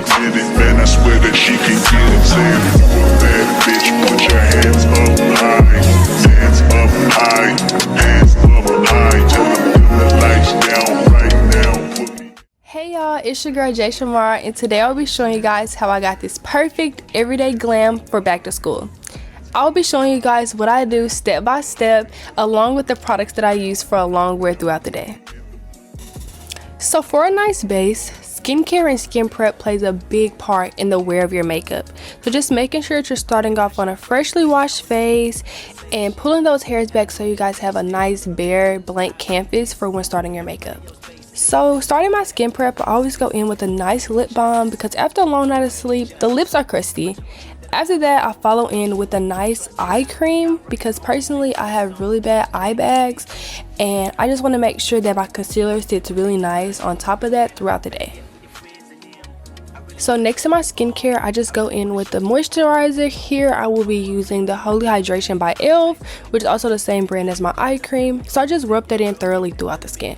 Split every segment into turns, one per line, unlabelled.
get it, man, I swear that she can get it. Say if you a bad bitch, put your hands up high. Hands up high, hands up high. Tell them dim the lights down right now. Put me.
Hey y'all, it's your girl Jay Shamar, and today I'll be showing you guys how I got this perfect everyday glam for back to school. I'll be showing you guys what I do step by step, along with the products that I use for a long wear throughout the day. So for a nice base, skincare and skin prep plays a big part in the wear of your makeup. So just making sure that you're starting off on a freshly washed face and pulling those hairs back so you guys have a nice bare blank canvas for when starting your makeup. So starting my skin prep, I always go in with a nice lip balm because after a long night of sleep, the lips are crusty. After that, I follow in with a nice eye cream because personally I have really bad eye bags and I just want to make sure that my concealer sits really nice on top of that throughout the day. So next to my skincare, I just go in with the moisturizer. Here I will be using the Holy Hydration by e.l.f., which is also the same brand as my eye cream. So I just rub that in thoroughly throughout the skin.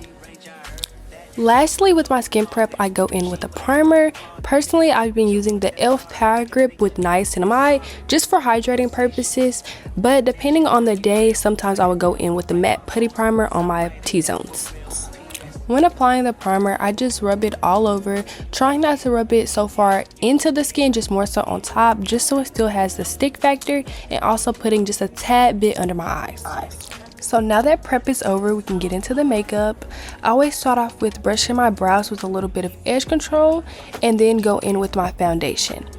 Lastly, with my skin prep, I go in with a primer. Personally, I've been using the e.l.f. Power Grip with niacinamide just for hydrating purposes, but depending on the day, sometimes I would go in with the matte putty primer on my T-zones. When applying the primer, I just rub it all over, trying not to rub it so far into the skin, just more so on top, just so it still has the stick factor, and also putting just a tad bit under my eyes. So now that prep is over, we can get into the makeup. I always start off with brushing my brows with a little bit of edge control and then go in with my foundation.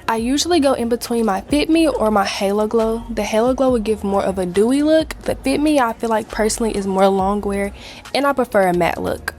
I usually go in between my Fit Me or my Halo Glow. The Halo Glow would give more of a dewy look. The Fit Me, I feel like personally is more long wear and I prefer a matte look.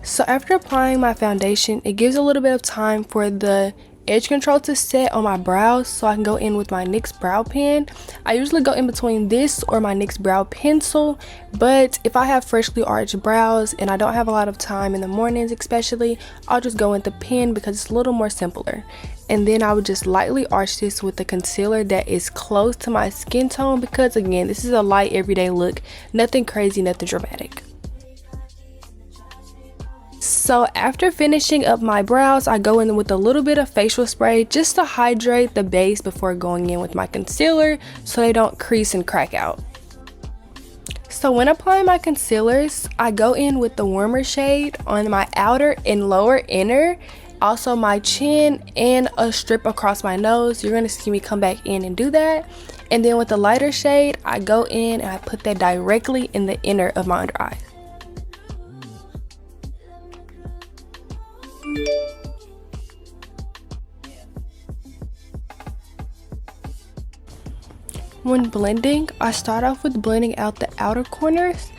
So after applying my foundation, it gives a little bit of time for the edge control to set on my brows so I can go in with my NYX brow pen. I usually go in between this or my NYX brow pencil, but if I have freshly arched brows and I don't have a lot of time in the mornings especially, I'll just go with the pen because it's a little more simpler. And then I would just lightly arch this with the concealer that is close to my skin tone because again, this is a light everyday look, nothing crazy, nothing dramatic. So after finishing up my brows, I go in with a little bit of facial spray just to hydrate the base before going in with my concealer so they don't crease and crack out. So when applying my concealers, I go in with the warmer shade on my outer and lower inner, also my chin and a strip across my nose. You're going to see me come back in and do that. And then with the lighter shade, I go in and I put that directly in the inner of my under eye. When blending, I start off with blending out the outer corners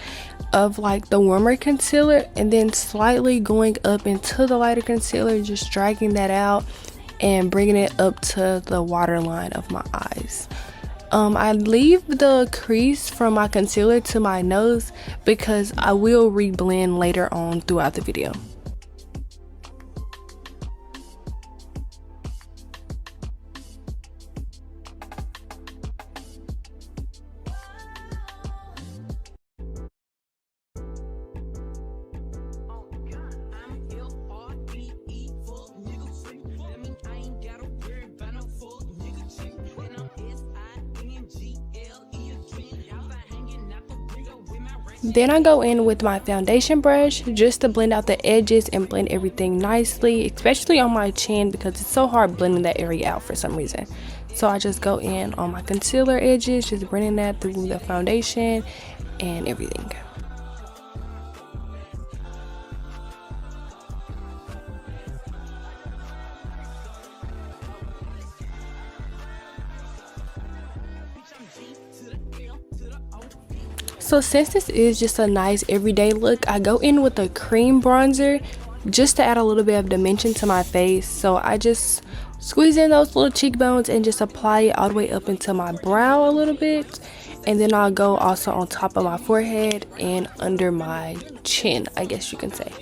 of like the warmer concealer and then slightly going up into the lighter concealer, just dragging that out and bringing it up to the waterline of my eyes. I leave the crease from my concealer to my nose because I will re-blend later on throughout the video. Then I go in with my foundation brush just to blend out the edges and blend everything nicely, especially on my chin because it's so hard blending that area out for some reason. So I just go in on my concealer edges, just blending that through the foundation and everything. So since this is just a nice everyday look, I go in with a cream bronzer just to add a little bit of dimension to my face. So I just squeeze in those little cheekbones and just apply it all the way up into my brow a little bit. And then I'll go also on top of my forehead and under my chin, I guess you can say.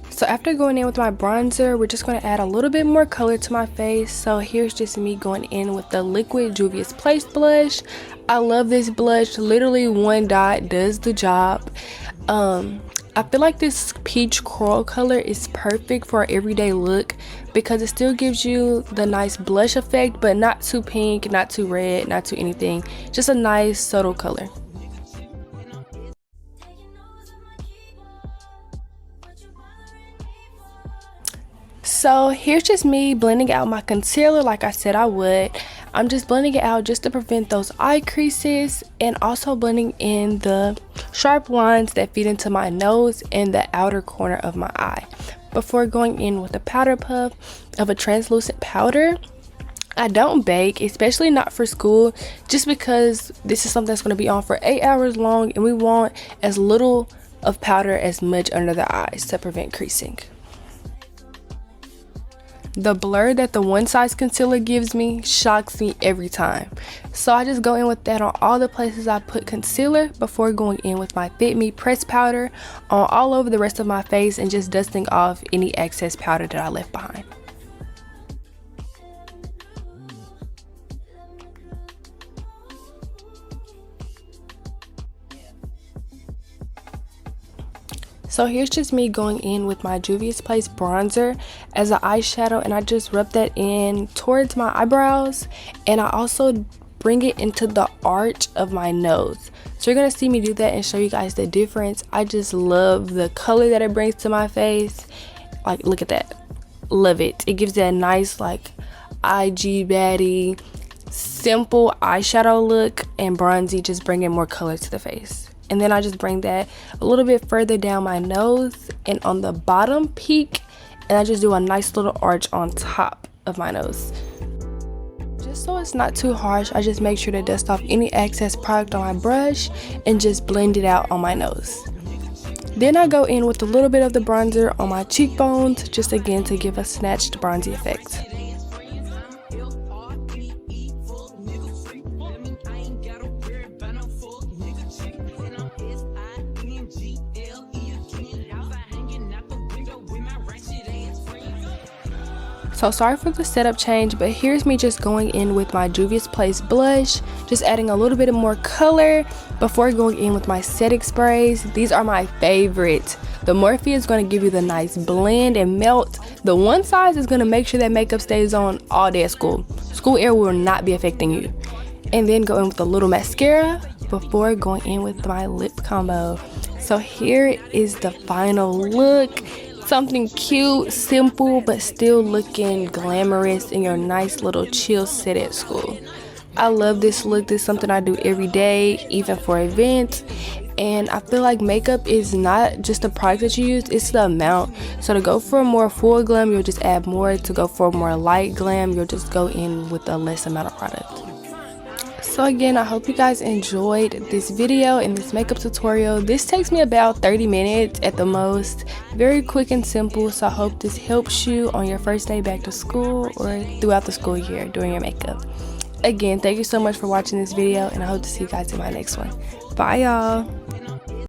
So after going in with my bronzer, we're just going to add a little bit more color to my face. So here's just me going in with the liquid Juvias Place blush. I love this blush. Literally one dot does the job. I feel like this peach coral color is perfect for an everyday look because it still gives you the nice blush effect, but not too pink, not too red, not too anything. Just a nice subtle color. So here's just me blending out my concealer like I said I would. I'm just blending it out just to prevent those eye creases, and also blending in the sharp lines that feed into my nose and the outer corner of my eye before going in with a powder puff of a translucent powder. I don't bake, especially not for school, just because this is something that's going to be on for 8 hours long, and we want as little of powder as much under the eyes to prevent creasing. The blur that the one size concealer gives me shocks me every time. So I just go in with that on all the places I put concealer before going in with my Fit Me pressed powder on all over the rest of my face and just dusting off any excess powder that I left behind. So here's just me going in with my Juvias Place bronzer as an eyeshadow, and I just rub that in towards my eyebrows, and I also bring it into the arch of my nose. So you're gonna see me do that and show you guys the difference. I just love the color that it brings to my face. Like, look at that. Love it. It gives that nice like IG baddie, simple eyeshadow look, and bronzy just bringing more color to the face. And then I just bring that a little bit further down my nose and on the bottom peak, and I just do a nice little arch on top of my nose. Just so it's not too harsh, I just make sure to dust off any excess product on my brush and just blend it out on my nose. Then I go in with a little bit of the bronzer on my cheekbones, just again to give a snatched bronzy effect. So sorry for the setup change, but here's me just going in with my Juvias Place blush, just adding a little bit of more color before going in with my setting sprays. These are my favorite. The Morphe is going to give you the nice blend and melt. The one size is going to make sure that makeup stays on all day at school. School air will not be affecting you. And then go in with a little mascara before going in with my lip combo. So here is the final look. Something cute, simple, but still looking glamorous in your nice little chill set at school. I love this look. This is something I do every day, even for events. And I feel like makeup is not just the product that you use, it's the amount. So to go for a more full glam, you'll just add more. To go for a more light glam, you'll just go in with a less amount of product. So again, I hope you guys enjoyed this video and this makeup tutorial. This takes me about 30 minutes at the most. Very quick and simple, so I hope this helps you on your first day back to school or throughout the school year doing your makeup. Again, thank you so much for watching this video, and I hope to see you guys in my next one. Bye y'all.